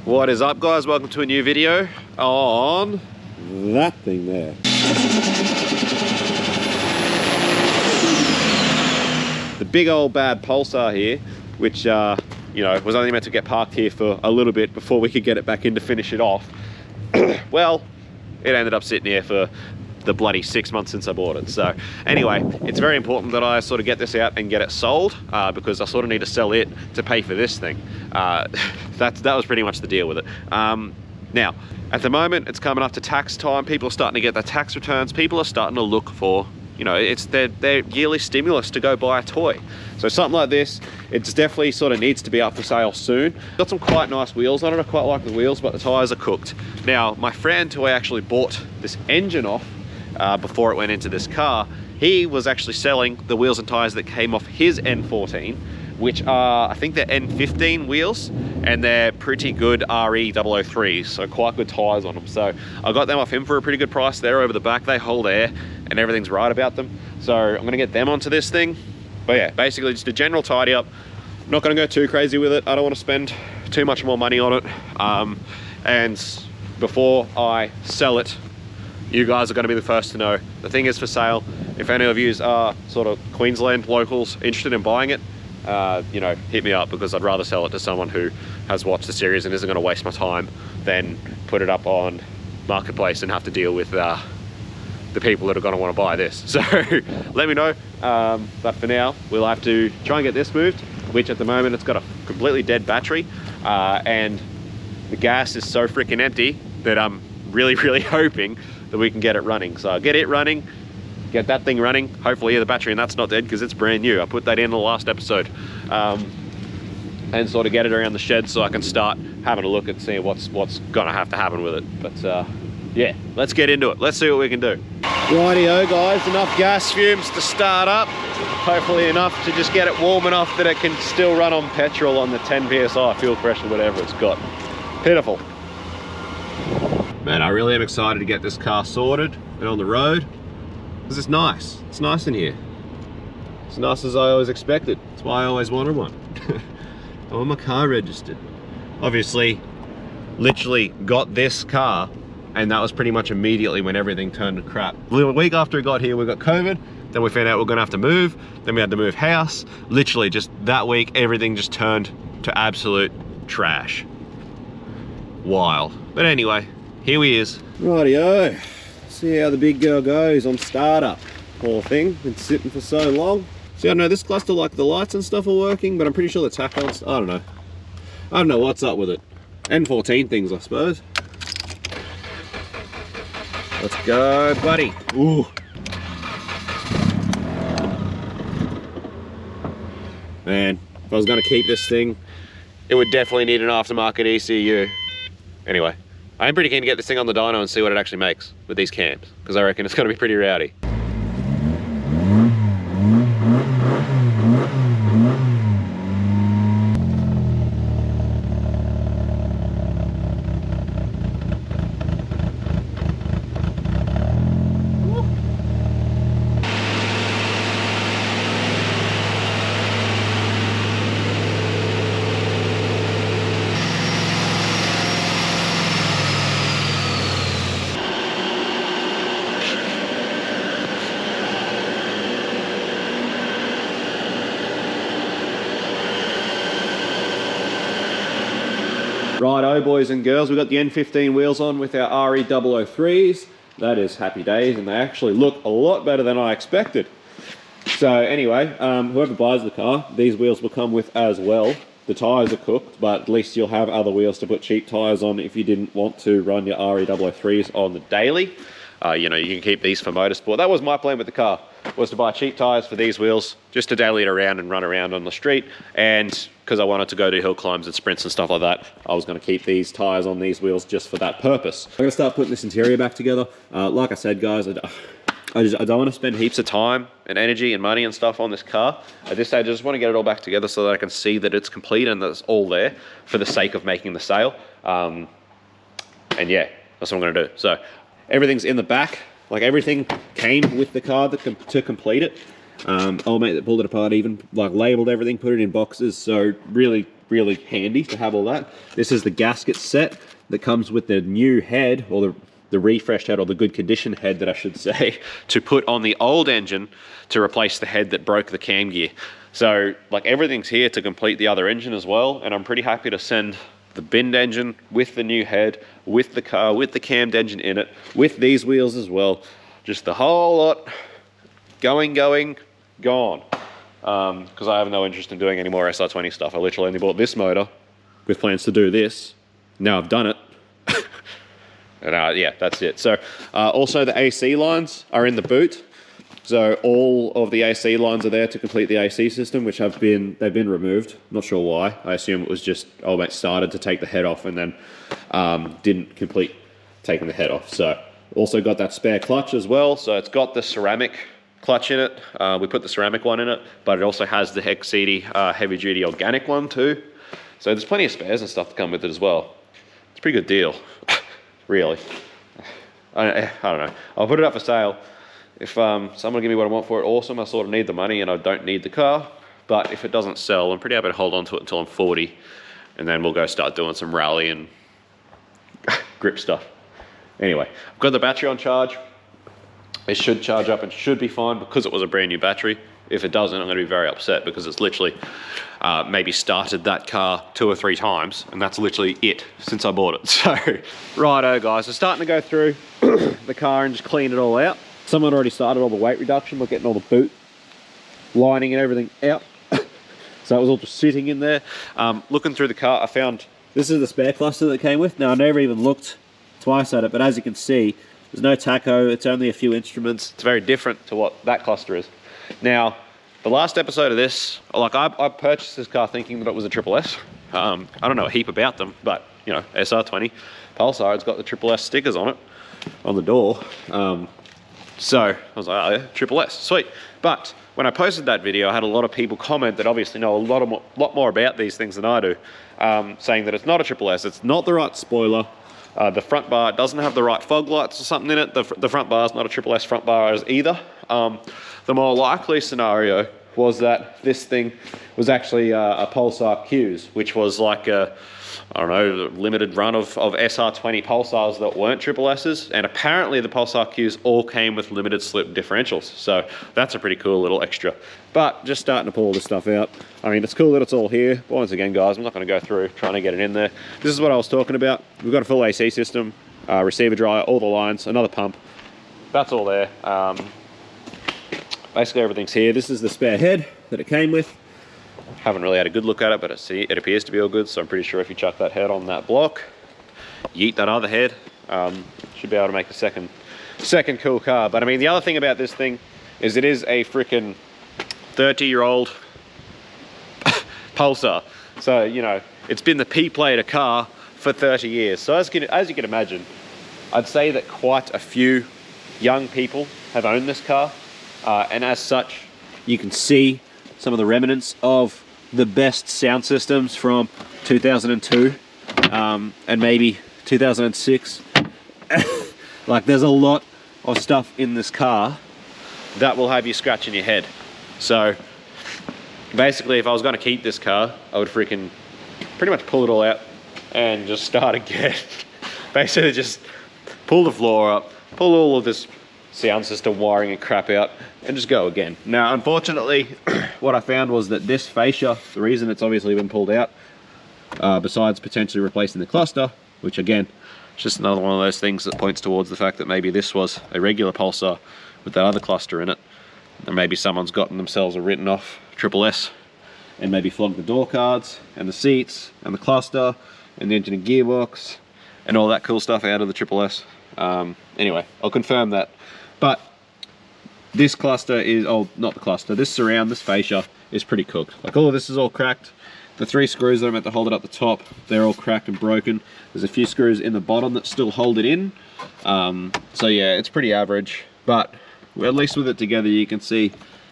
What is up, guys? Welcome to a new video on that thing there. The big old bad pulsar here, which you know, was only meant to get parked here for a little bit before we could get it back in to finish it off. Well, it ended up sitting here for the bloody 6 months since I bought it. So anyway, it's very important that I sort of get this out and get it sold because I sort of need to sell it to pay for this thing. That was pretty much the deal with it. Now, at the moment, it's coming up to tax time. People are starting to get their tax returns. People are starting to look for, you know, it's their yearly stimulus to go buy a toy. So something like this, it's definitely sort of needs to be up for sale soon. Got some quite nice wheels on it. I quite like the wheels, but the tires are cooked. Now, my friend who I actually bought this engine off before it went into this car, he was actually selling the wheels and tires that came off his N14, which are, I think they're N15 wheels, and they're pretty good RE003s, so quite good tires on them. So I got them off him for a pretty good price there over the back. They hold air and everything's right about them. So I'm gonna get them onto this thing. But yeah, basically just a general tidy up. I'm not gonna go too crazy with it. I don't wanna spend too much more money on it. And before I sell it, you guys are going to be the first to know. The thing is for sale. If any of you are sort of Queensland locals interested in buying it, you know, hit me up, because I'd rather sell it to someone who has watched the series and isn't going to waste my time than put it up on Marketplace and have to deal with the people that are going to want to buy this. So let me know. But for now, we'll have to try and get this moved, which at the moment it's got a completely dead battery, and the gas is so freaking empty that I'm really hoping that we can get it running. So I'll get it running, get that thing running. Hopefully the battery and that's not dead, because it's brand new. I put that in the last episode. And sort of get it around the shed so I can start having a look and see what's gonna have to happen with it. But yeah, let's get into it. Let's see what we can do. Rightio guys, enough gas fumes to start up. Hopefully enough to just get it warm enough that it can still run on petrol on the 10 PSI fuel pressure, whatever it's got. Pitiful. Man, I really am excited to get this car sorted and on the road, because it's nice. It's nice in here. It's nice as I always expected. That's why I always wanted one. I want my car registered. Obviously, literally got this car, and that was pretty much immediately when everything turned to crap. A week after we got here, we got COVID. Then we found out we're gonna have to move. Then we had to move house. Literally just that week, everything just turned to absolute trash. Wild. But anyway, here he is. Rightio. See how the big girl goes on startup. Poor thing, been sitting for so long. See, I don't know, this cluster, like the lights and stuff are working, but I'm pretty sure the tack on, I don't know. I don't know what's up with it. N14 things, I suppose. Let's go, buddy. Ooh. Man, if I was gonna keep this thing, it would definitely need an aftermarket ECU. Anyway, I'm pretty keen to get this thing on the dyno and see what it actually makes with these cams, because I reckon it's going to be pretty rowdy. Righto, boys and girls, we've got the N15 wheels on with our RE003s. That is happy days, and they actually look a lot better than I expected. So anyway, whoever buys the car, these wheels will come with as well. The tyres are cooked, but at least you'll have other wheels to put cheap tyres on if you didn't want to run your RE003s on the daily. You know, you can keep these for motorsport. That was my plan with the car, was to buy cheap tyres for these wheels, just to daily it around and run around on the street. And because I wanted to go do hill climbs and sprints and stuff like that, I was going to keep these tyres on these wheels just for that purpose. I'm going to start putting this interior back together. Like I said, guys, I don't want to spend heaps of time and energy and money and stuff on this car. At this stage, I just want to get it all back together so that I can see that it's complete and that it's all there for the sake of making the sale. And yeah, that's what I'm going to do. So everything's in the back. Like, everything came with the car to complete it. Old mate that pulled it apart even like labeled everything, put it in boxes. So really really handy to have all that. This is the gasket set that comes with the new head, or the refreshed head, or the good condition head that I should say, to put on the old engine to replace the head that broke the cam gear. So like everything's here to complete the other engine as well, and I'm pretty happy to send the binned engine with the new head, with the car, with the cammed engine in it, with these wheels as well. Just the whole lot gone. Because I have no interest in doing any more SR20 stuff. I literally only bought this motor with plans to do this. Now I've done it. And yeah, that's it. So also the AC lines are in the boot. So all of the AC lines are there to complete the AC system, which they've been removed. Not sure why. I assume it was just old mate started to take the head off and then didn't complete taking the head off. So also got that spare clutch as well. So it's got the ceramic clutch in it. We put the ceramic one in it, but it also has the XCD heavy duty organic one too. So there's plenty of spares and stuff to come with it as well. It's a pretty good deal, really. I don't know. I'll put it up for sale. If someone will give me what I want for it, awesome. I sort of need the money and I don't need the car. But if it doesn't sell, I'm pretty happy to hold on to it until I'm 40. And then we'll go start doing some rally and grip stuff. Anyway, I've got the battery on charge. It should charge up and should be fine because it was a brand new battery. If it doesn't, I'm going to be very upset because it's literally maybe started that car 2 or 3 times, and that's literally it since I bought it. So, righto guys, we're starting to go through the car and just clean it all out. Someone already started all the weight reduction. We're getting all the boot lining and everything out. So it was all just sitting in there. Looking through the car, I found this is the spare cluster that it came with. Now, I never even looked twice at it, but as you can see, there's no tacho. It's only a few instruments. It's very different to what that cluster is. Now, the last episode of this, like I purchased this car thinking that it was a Triple S. I don't know a heap about them, but you know, SR20 Pulsar, it's got the Triple S stickers on it, on the door. So I was like, oh yeah, Triple S, sweet. But when I posted that video, I had a lot of people comment that obviously know a lot more about these things than I do, saying that it's not a Triple S, it's not the right spoiler. The front bar doesn't have the right fog lights or something in it. The front bar is not a Triple S front bar either. The more likely scenario was that this thing was actually a Pulsar Qs, which was like a, I don't know, limited run of SR20 Pulsars that weren't Triple S's, and apparently the Pulsar Qs all came with limited slip differentials, so that's a pretty cool little extra. But just starting to pull all this stuff out. I mean, it's cool that it's all here, but once again guys, I'm not going to go through trying to get it in there. This is what I was talking about. We've got a full AC system, receiver dryer, all the lines, another pump. That's all there. Basically everything's here. This is the spare head that it came with. Haven't really had a good look at it, but it appears to be all good, so I'm pretty sure if you chuck that head on that block, yeet that other head, should be able to make a second cool car. But I mean, the other thing about this thing is it is a freaking 30-year-old Pulsar. So, you know, it's been the P-plate of car for 30 years. So as you can imagine, I'd say that quite a few young people have owned this car. And as such, you can see some of the remnants of the best sound systems from 2002 and maybe 2006. Like, there's a lot of stuff in this car that will have you scratching your head. So basically, if I was going to keep this car, I would freaking pretty much pull it all out and just start again. Basically just pull the floor up, pull all of this sound system wiring and crap out, and just go again. Now, unfortunately, what I found was that this fascia, the reason it's obviously been pulled out, besides potentially replacing the cluster, which again, it's just another one of those things that points towards the fact that maybe this was a regular Pulsar with that other cluster in it, and maybe someone's gotten themselves a written off Triple S and maybe flogged the door cards and the seats and the cluster and the engine and gearbox and all that cool stuff out of the Triple S. Anyway, I'll confirm that. But this cluster is, oh, not the cluster, this surround, this fascia is pretty cooked. Like, all of this is all cracked. The 3 screws that are meant to hold it up the top, they're all cracked and broken. There's a few screws in the bottom that still hold it in. So yeah, it's pretty average, but at least with it together you can see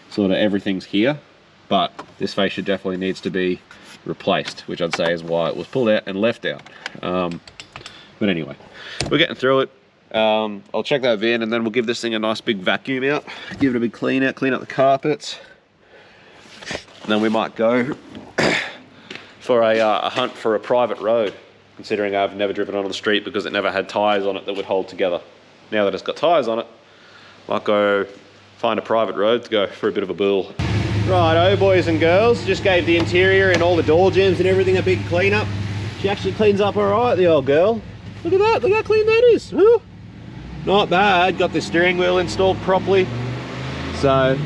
sort of everything's here. But this fascia definitely needs to be replaced, which I'd say is why it was pulled out and left out. But anyway, we're getting through it. I'll check that VIN and then we'll give this thing a nice big vacuum out, give it a big clean out, clean up the carpets. And then we might go for a hunt for a private road, considering I've never driven on the street because it never had tyres on it that would hold together. Now that it's got tyres on it, might go find a private road to go for a bit of a bull. Righto, boys and girls, just gave the interior and all the door jambs and everything a big clean up. She actually cleans up all right, the old girl. Look at that, look how clean that is. Woo. Not bad, got the steering wheel installed properly, so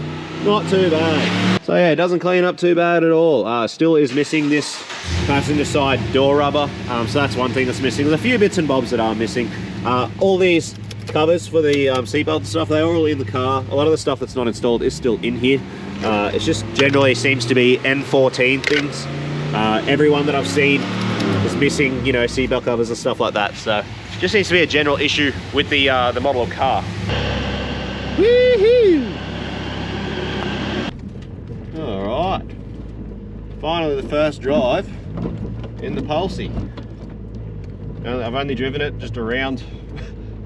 not too bad. So yeah, it doesn't clean up too bad at all. Still is missing this passenger side door rubber, so that's one thing that's missing. There's a few bits and bobs that are missing. All these covers for the seatbelt and stuff, they're all in the car. A lot of the stuff that's not installed is still in here. It's just generally seems to be N14 things. Everyone that I've seen is missing, you know, seatbelt covers and stuff like that. So just seems to be a general issue with the model of car. Woohoo! All right, finally the first drive in the Pulsar. Now, I've only driven it just around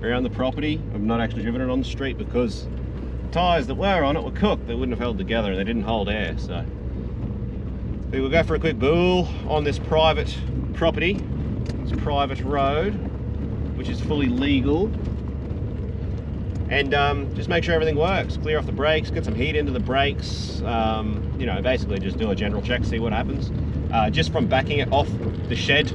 the property. I've not actually driven it on the street because the tyres that were on it were cooked. They wouldn't have held together and they didn't hold air. So we'll go for a quick bull on this private property, this private road, which is fully legal, and just make sure everything works. Clear off the brakes, get some heat into the brakes, you know, basically just do a general check, see what happens. Just from backing it off the shed,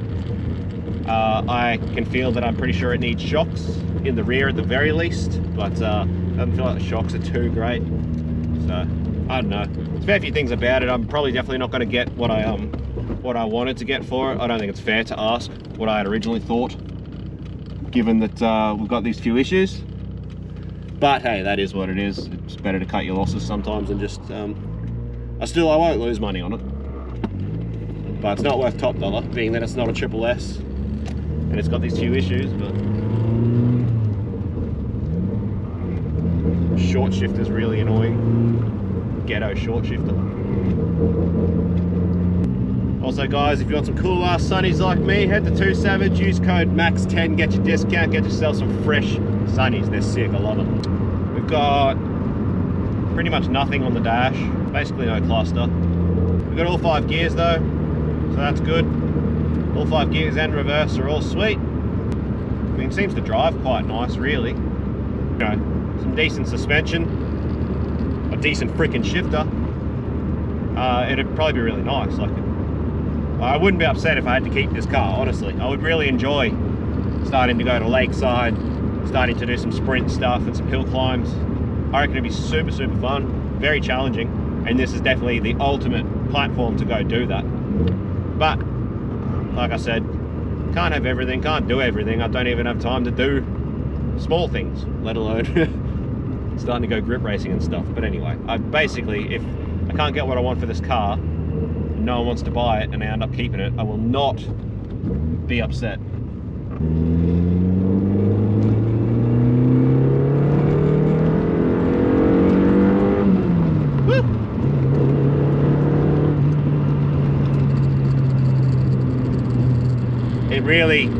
I can feel that I'm pretty sure it needs shocks in the rear at the very least, but doesn't feel like the shocks are too great. So I don't know. There's a fair few things about it. I'm probably definitely not going to get what I wanted to get for it. I don't think it's fair to ask what I had originally thought, given that we've got these few issues. But hey, that is what it is. It's better to cut your losses sometimes and just I won't lose money on it, but it's not worth top dollar, being that it's not a triple S and it's got these few issues. But short shift is really annoying. Ghetto short shifter. Also guys, if you want some cool ass sunnies like me, head to 2 Savage, use code MAX10, get your discount, get yourself some fresh sunnies. They're sick, I love them. We've got pretty much nothing on the dash, basically no cluster. We've got all 5 gears though, so that's good. All 5 gears and reverse are all sweet. I mean, it seems to drive quite nice really. You know, some decent suspension, a decent freaking shifter. It'd probably be really nice. Like, I wouldn't be upset if I had to keep this car, honestly. I would really enjoy starting to go to lakeside, starting to do some sprint stuff and some hill climbs. I reckon it'd be super, super fun, very challenging, and this is definitely the ultimate platform to go do that. But, like I said, can't have everything, can't do everything. I don't even have time to do small things, let alone starting to go grip racing and stuff. But anyway, basically, if I can't get what I want for this car, no one wants to buy it and I end up keeping it, I will not be upset. Woo! It really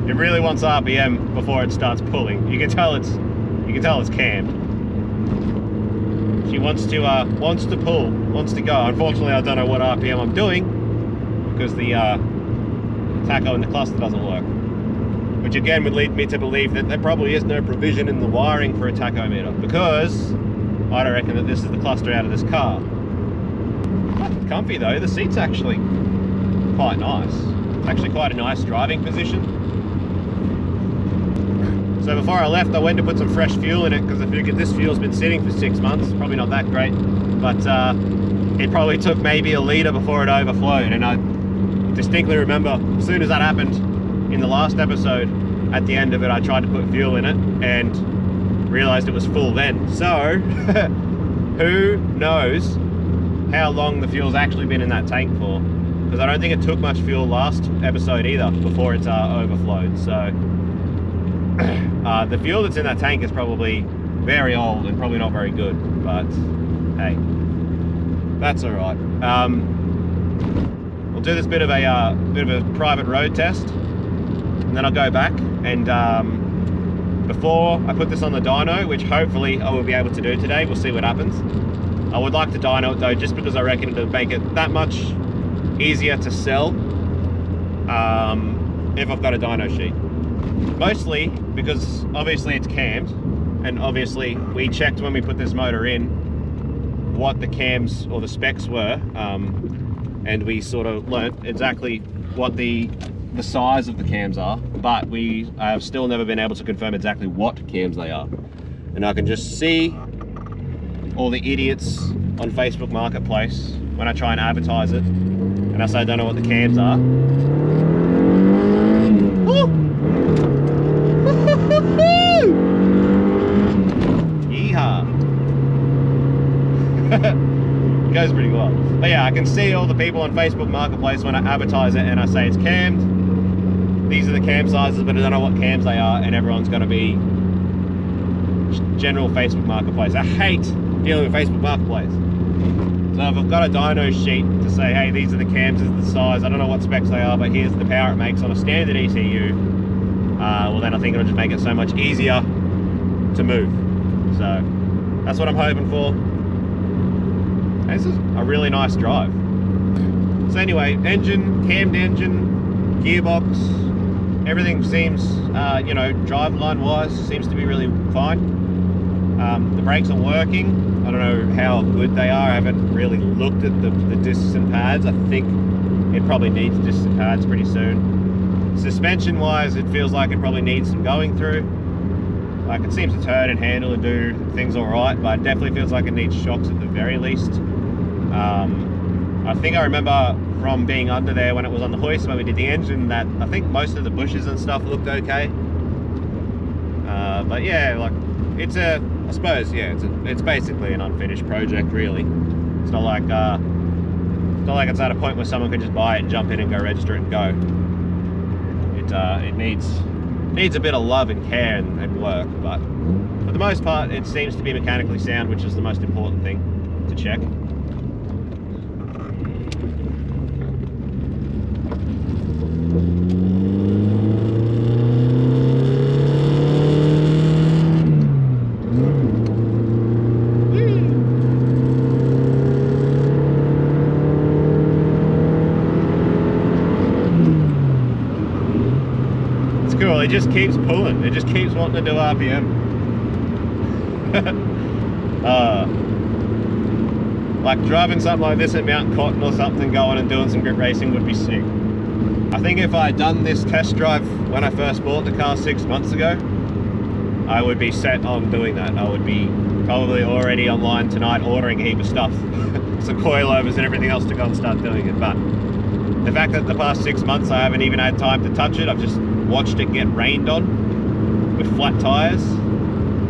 it really wants RPM before it starts pulling. You can tell it's cammed. She wants to pull, wants to go. Unfortunately, I don't know what RPM I'm doing because the tacho in the cluster doesn't work. Which again would lead me to believe that there probably is no provision in the wiring for a tachometer, because I don't reckon that this is the cluster out of this car. Quite comfy though, the seat's actually quite nice. It's actually quite a nice driving position. So before I left, I went to put some fresh fuel in it because I figured this fuel's been sitting for 6 months. Probably not that great, but it probably took maybe a litre before it overflowed. And I distinctly remember as soon as that happened in the last episode, at the end of it, I tried to put fuel in it and realized it was full then. So who knows how long the fuel's actually been in that tank for, because I don't think it took much fuel last episode either before it's overflowed. So the fuel that's in that tank is probably very old and probably not very good, but hey, that's all right. We'll do this bit of a private road test, and then I'll go back and before I put this on the dyno, which hopefully I will be able to do today, we'll see what happens. I would like to dyno it though, just because I reckon it'll make it that much easier to sell if I've got a dyno sheet. Mostly because obviously it's cammed, and obviously we checked when we put this motor in what the cams or the specs were, and we sort of learnt exactly what the size of the cams are, but we have still never been able to confirm exactly what cams they are. And I can just see all the idiots on Facebook Marketplace when I try and advertise it, and I say I don't know what the cams are. Yeehaw! Goes pretty well. But yeah, I can see all the people on Facebook Marketplace when I advertise it and I say it's cammed. These are the cam sizes, but I don't know what cams they are, and everyone's going to be general Facebook Marketplace. I hate dealing with Facebook Marketplace. So if I've got a dyno sheet to say, hey, these are the cams, this is the size, I don't know what specs they are, but here's the power it makes on a standard ECU, well then I think it'll just make it so much easier to move. So that's what I'm hoping for. And this is a really nice drive. So anyway, engine, cammed engine, gearbox, everything seems, you know, driveline wise, seems to be really fine. The brakes are working. I don't know how good they are. I haven't really looked at the discs and pads. I think it probably needs discs and pads pretty soon. Suspension wise, it feels like it probably needs some going through. Like, it seems to turn and handle and do things all right, but it definitely feels like it needs shocks at the very least. I think I remember from being under there when it was on the hoist when we did the engine that I think most of the bushes and stuff looked okay. But yeah, like, it's a, I suppose, yeah, it's basically an unfinished project, really. It's not like it's at a point where someone can just buy it and jump in and go register it and go. It needs a bit of love and care and work, but for the most part, it seems to be mechanically sound, which is the most important thing to check. Cool, it just keeps pulling, it just keeps wanting to do RPM. Like driving something like this at Mount Cotton or something, going and doing some grip racing would be sick. I think if I had done this test drive when I first bought the car 6 months ago, I would be set on doing that. I would be probably already online tonight ordering a heap of stuff, some coilovers and everything else to go and start doing it. But the fact that the past 6 months I haven't even had time to touch it, I've just watched it get rained on with flat tires.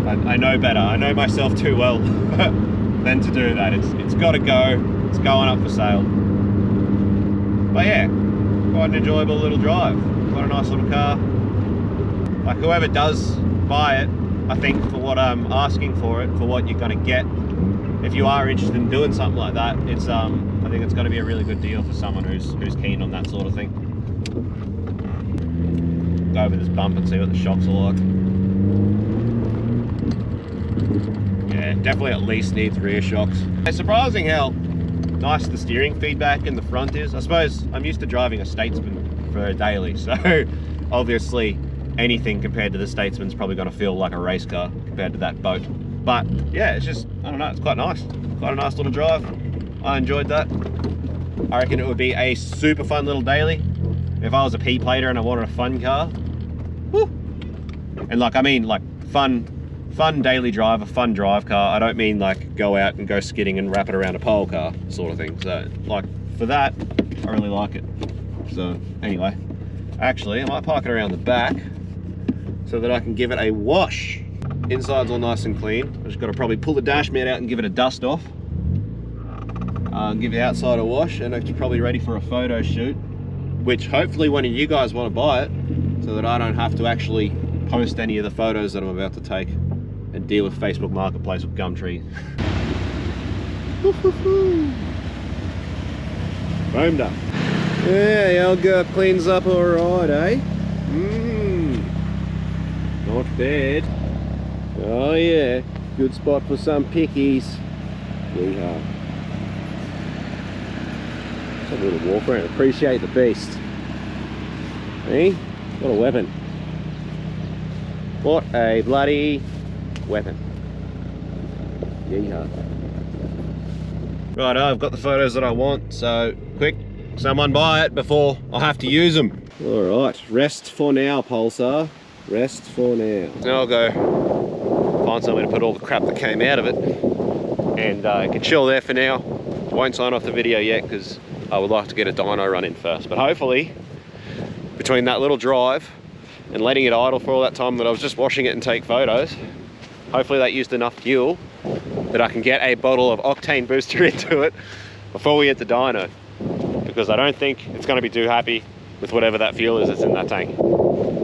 I know better. I know myself too well than to do that. It's got to go. It's going up for sale. But yeah, quite an enjoyable little drive. Quite a nice little car. Like, whoever does buy it, I think for what I'm asking for it, for what you're going to get, if you are interested in doing something like that, it's I think it's going to be a really good deal for someone who's keen on that sort of thing. Go over this bump and see what the shocks are like. Yeah, definitely at least needs rear shocks. It's surprising how nice the steering feedback in the front is. I suppose I'm used to driving a Statesman for a daily, so obviously anything compared to the Statesman's probably going to feel like a race car compared to that boat. But yeah, it's just, I don't know, it's quite nice. Quite a nice little drive. I enjoyed that. I reckon it would be a super fun little daily. If I was a P-plater and I wanted a fun car, woo. And like, I mean like fun daily drive, a fun drive car. I don't mean like go out and go skidding and wrap it around a pole car sort of thing. So like for that, I really like it. So anyway, actually I might park it around the back so that I can give it a wash. Inside's all nice and clean. I just got to probably pull the dash mat out and give it a dust off. Give the outside a wash, and it's probably ready for a photo shoot, which hopefully one of you guys want to buy it so that I don't have to actually post any of the photos that I'm about to take and deal with Facebook Marketplace with Gumtree. Foamed up. Yeah, the old girl cleans up alright, eh? Not bad. Oh yeah, good spot for some pickies. We have. Just a little walk around. Appreciate the beast. Hey, what a weapon. What a bloody weapon. Yeehaw. Right, I've got the photos that I want, so quick, someone buy it before I have to use them. All right, rest for now, Pulsar. Rest for now. Now I'll go find somewhere to put all the crap that came out of it, and I can chill there for now. Won't sign off the video yet because I would like to get a dyno run in first, but hopefully between that little drive and letting it idle for all that time that I was just washing it and take photos, hopefully that used enough fuel that I can get a bottle of octane booster into it before we hit the dyno, because I don't think it's going to be too happy with whatever that fuel is that's in that tank.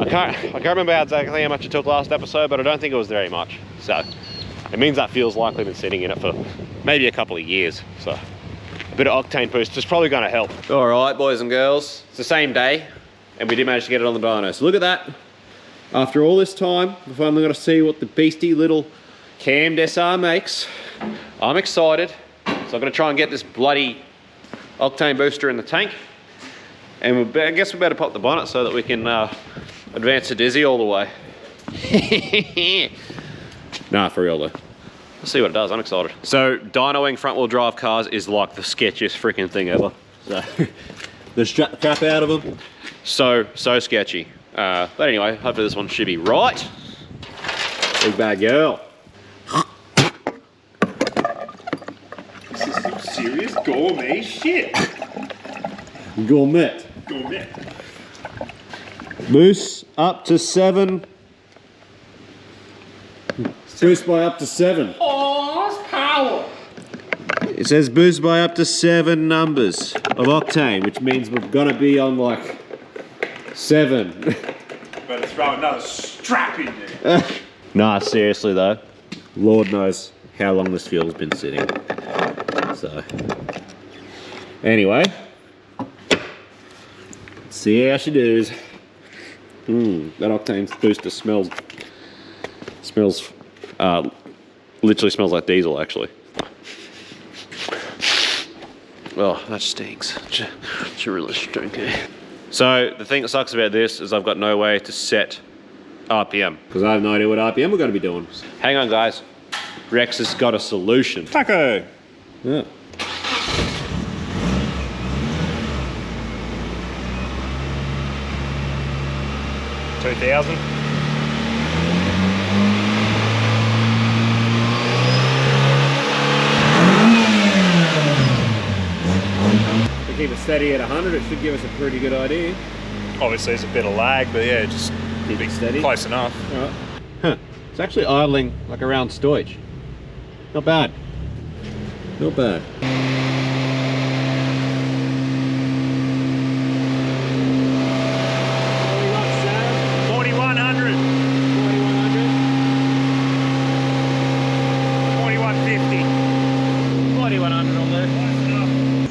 I can't remember exactly how much it took last episode, but I don't think it was very much. So it means that fuel's likely been sitting in it for maybe a couple of years. So a bit of octane boost is probably going to help. All right, boys and girls, it's the same day and we did manage to get it on the dyno. So look at that. After all this time, we finally got to see what the beastie little cammed SR makes. I'm excited. So I'm going to try and get this bloody octane booster in the tank. And I guess we better pop the bonnet so that we can advance the Dizzy all the way. Nah, for real though. Let's see what it does, I'm excited. So dynoing front wheel drive cars is like the sketchiest freaking thing ever. So they strap the crap out of them. So sketchy. But anyway, hopefully this one should be right. Big bad girl. This is some serious gourmet shit. Gourmet. Gourmet. Boost up to 7. Boost by up to 7. Horsepower. It says boost by up to 7 numbers of octane, which means we're gonna be on like 7. Better throw another strap in there. Nah, seriously though. Lord knows how long this fuel's been sitting. So, anyway. Let's see how she does. That octane booster smells literally smells like diesel actually. Oh, that stinks. It's really stinky. So the thing that sucks about this is I've got no way to set RPM because I have no idea what RPM we're going to be doing. Hang on guys, Rex has got a solution. Taco. Yeah. $2,000. We keep it steady at 100, it should give us a pretty good idea. Obviously there's a bit of lag, but yeah, just Keep it steady. close enough. All right. Huh. It's actually idling like around stowage. Not bad. Not bad.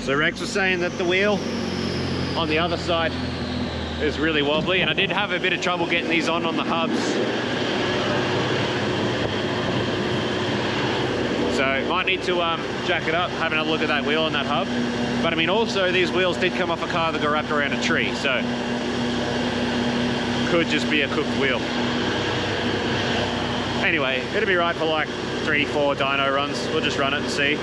So Rex was saying that the wheel on the other side is really wobbly, and I did have a bit of trouble getting these on the hubs. So might need to jack it up, have another look at that wheel on that hub. But I mean, also these wheels did come off a car that got wrapped around a tree, so could just be a cooked wheel. Anyway, it'll be right for like 3-4 dyno runs. We'll just run it and see.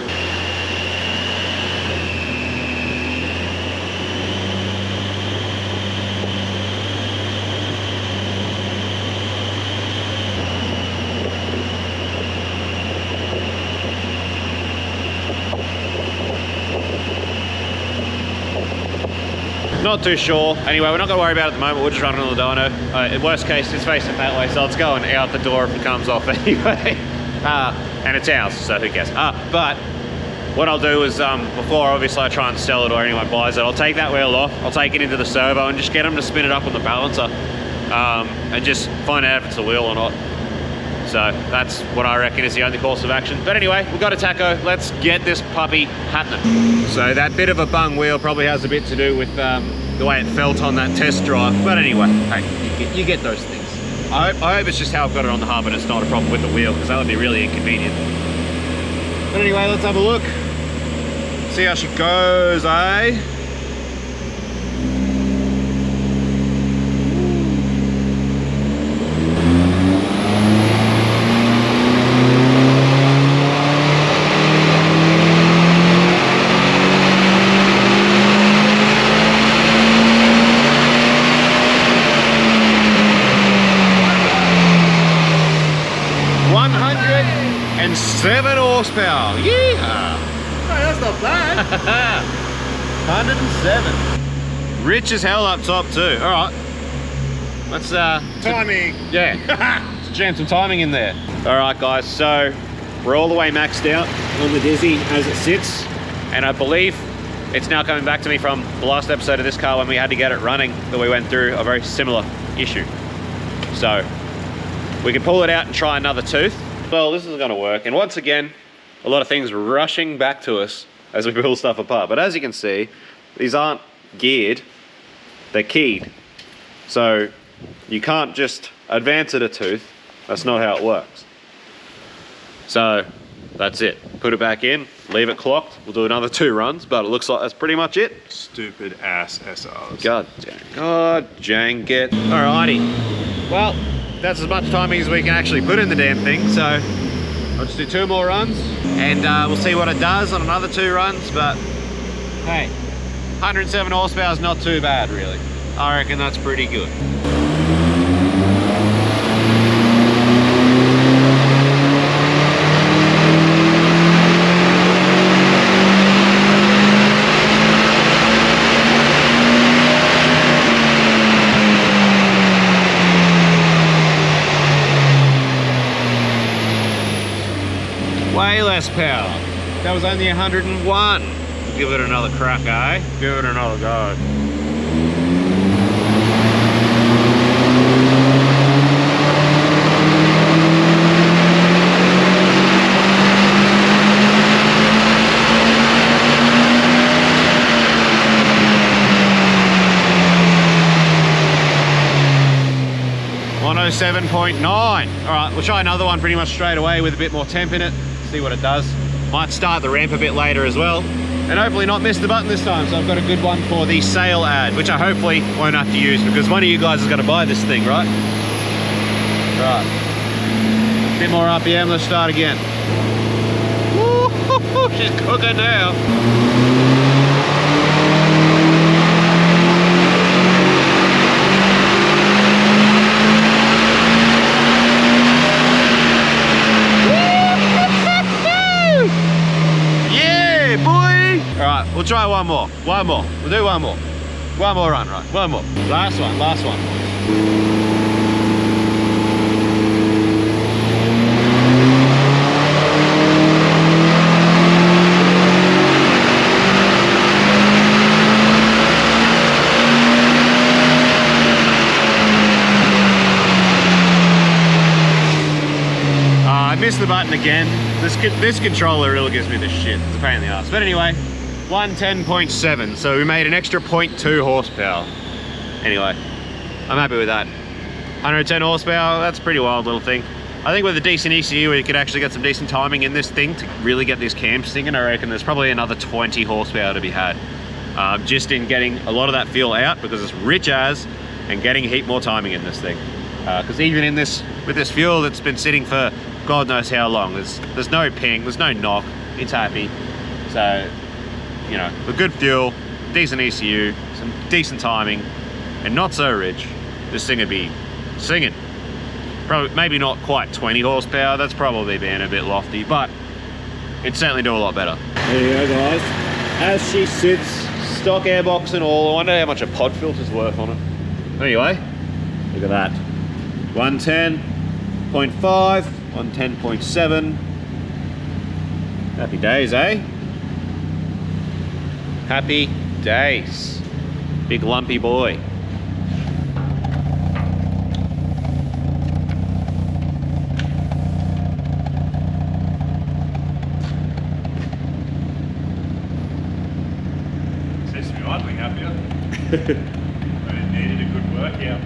Not too sure. Anyway, we're not going to worry about it at the moment. We'll just run it on the dyno. In worst case, it's facing that way, so it's going out the door if it comes off anyway. And it's ours, so who cares? But what I'll do is, before obviously I try and sell it or anyone buys it, I'll take that wheel off, I'll take it into the servo and just get them to spin it up on the balancer and just find out if it's a wheel or not. So that's what I reckon is the only course of action. But anyway, we've got a taco. Let's get this puppy happening. So that bit of a bung wheel probably has a bit to do with the way it felt on that test drive. But anyway, hey, you get those things. I hope it's just how I've got it on the hub and it's not a problem with the wheel, because that would be really inconvenient. But anyway, let's have a look. See how she goes, eh? 107. Rich as hell up top too. All right. Let's Timing. Yeah. Let's jam some timing in there. All right, guys. So we're all the way maxed out on the Dizzy as it sits, and I believe it's now coming back to me from the last episode of this car when we had to get it running, that we went through a very similar issue. So we can pull it out and try another tooth. Well, this is going to work, and once again, a lot of things rushing back to us as we pull stuff apart. But as you can see, these aren't geared, they're keyed. So you can't just advance it a tooth. That's not how it works. So that's it. Put it back in, leave it clocked. We'll do another 2 runs, but it looks like that's pretty much it. Stupid ass SRs. God dang it. Alrighty. Well, that's as much timing as we can actually put in the damn thing. So I'll just do 2 more runs, and we'll see what it does on another 2 runs. But hey, 107 horsepower is not too bad, really. I reckon that's pretty good. Way less power. That was only 101. Give it another crack, eh? Give it another go. .9. All right, we'll try another one pretty much straight away with a bit more temp in it. See what it does. Might start the ramp a bit later as well, and hopefully not miss the button this time. So I've got a good one for the sale ad, which I hopefully won't have to use, because one of you guys is going to buy this thing, right? Right. Bit more RPM. Let's start again. Woo-hoo-hoo, she's cooking now. We'll try one more. We'll do one more. One more run, right? One more. Last one. I missed the button again. This controller really gives me the shit. It's a pain in the ass. But anyway, 110.7, so we made an extra 0.2 horsepower. Anyway, I'm happy with that. 110 horsepower, that's a pretty wild little thing. I think with a decent ECU, we could actually get some decent timing in this thing to really get this cam singing. I reckon there's probably another 20 horsepower to be had. Just in getting a lot of that fuel out, because it's rich as, and getting a heap more timing in this thing. Because even in this, with this fuel that's been sitting for God knows how long, there's no ping, there's no knock, it's happy. So, you know, with good fuel, decent ECU, some decent timing, and not so rich, this thing would be singing. Probably, maybe not quite 20 horsepower, that's probably being a bit lofty, but it'd certainly do a lot better. There you go, guys. As she sits, stock airbox and all, I wonder how much a pod filter's worth on it. Anyway, look at that. 110.5, 110.7. Happy days, eh? Happy days. Big lumpy boy. Seems to be idling happier. But it needed a good workout.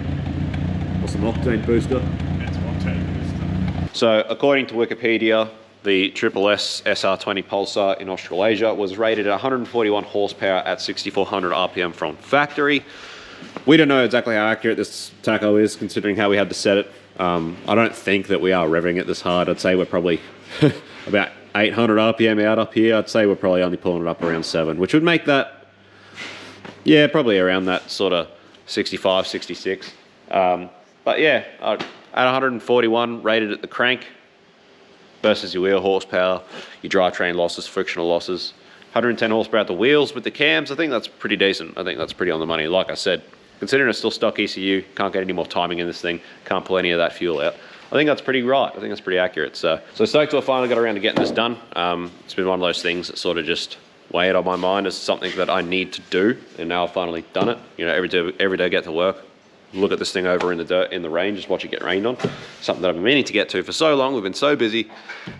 What's an octane booster? It's octane booster. So according to Wikipedia, the SSS SR20 Pulsar in Australasia was rated at 141 horsepower at 6,400 RPM from factory. We don't know exactly how accurate this tacho is, considering how we had to set it. I don't think that we are revving it this hard. I'd say we're probably about 800 RPM out up here. I'd say we're probably only pulling it up around 7, which would make that, yeah, probably around that sort of 65, 66. But yeah, at 141 rated at the crank, versus your wheel horsepower, your drivetrain losses, frictional losses. 110 horsepower at the wheels with the cams. I think that's pretty decent. I think that's pretty on the money. Like I said, considering it's still stock ECU, can't get any more timing in this thing, can't pull any of that fuel out. I think that's pretty right. I think that's pretty accurate. So stoked to have finally got around to getting this done. It's been one of those things that sort of just weighed on my mind as something that I need to do, and now I've finally done it. You know, every day I get to work, look at this thing over in the dirt, in the rain, just watch it get rained on. Something that I've been meaning to get to for so long. We've been so busy,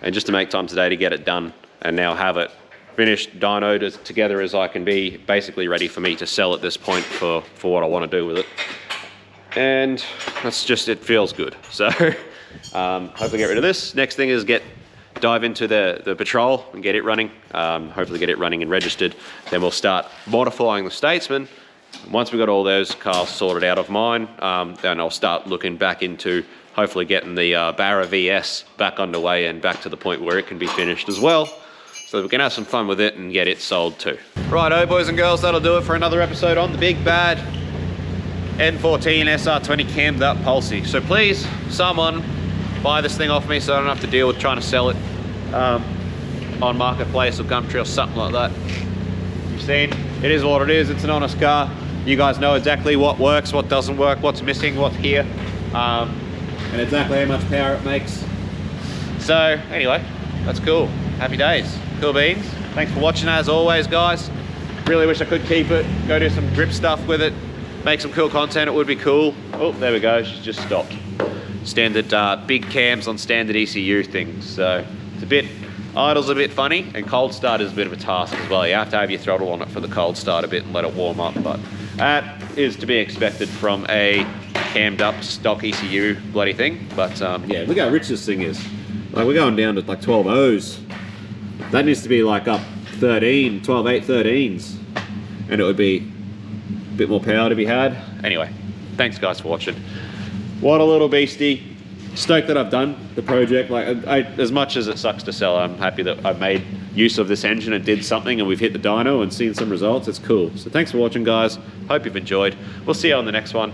and just to make time today to get it done and now have it finished, dynoed as together as I can be, basically ready for me to sell at this point for what I want to do with it. And that's just, it feels good. So hopefully get rid of this. Next thing is dive into the patrol and get it running. Hopefully get it running and registered. Then we'll start modifying the Statesman. Once we've got all those cars sorted out of mine, then I'll start looking back into hopefully getting the Barra VS back underway and back to the point where it can be finished as well, so that we can have some fun with it and get it sold too. Righto, boys and girls, that'll do it for another episode on the big bad N14 SR20 cammed up Pulsy. So please, someone buy this thing off me so I don't have to deal with trying to sell it on Marketplace or Gumtree or something like that. You've seen, it is what it is. It's an honest car. You guys know exactly what works, what doesn't work, what's missing, what's here, and exactly how much power it makes. So anyway, that's cool. Happy days. Cool beans. Thanks for watching as always, guys. Really wish I could keep it, go do some grip stuff with it, make some cool content. It would be cool. Oh, there we go. She's just stopped. Standard big cams on standard ECU things. So it's a bit, idle's a bit funny, and cold start is a bit of a task as well. You have to have your throttle on it for the cold start a bit and let it warm up, but that is to be expected from a cammed up stock ECU bloody thing. But yeah, look how rich this thing is. Like, we're going down to like 12 O's. That needs to be like up 13, 12, 8, 13s. And it would be a bit more power to be had. Anyway, thanks guys for watching. What a little beastie. Stoked that I've done the project. Like, as much as it sucks to sell, I'm happy that I've made use of this engine and did something, and we've hit the dyno and seen some results. It's cool. So thanks for watching, guys. Hope you've enjoyed. We'll see you on the next one.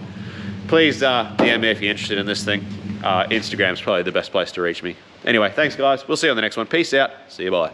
Please DM me if you're interested in this thing. Instagram's probably the best place to reach me. Anyway, thanks guys. We'll see you on the next one. Peace out. See you, bye.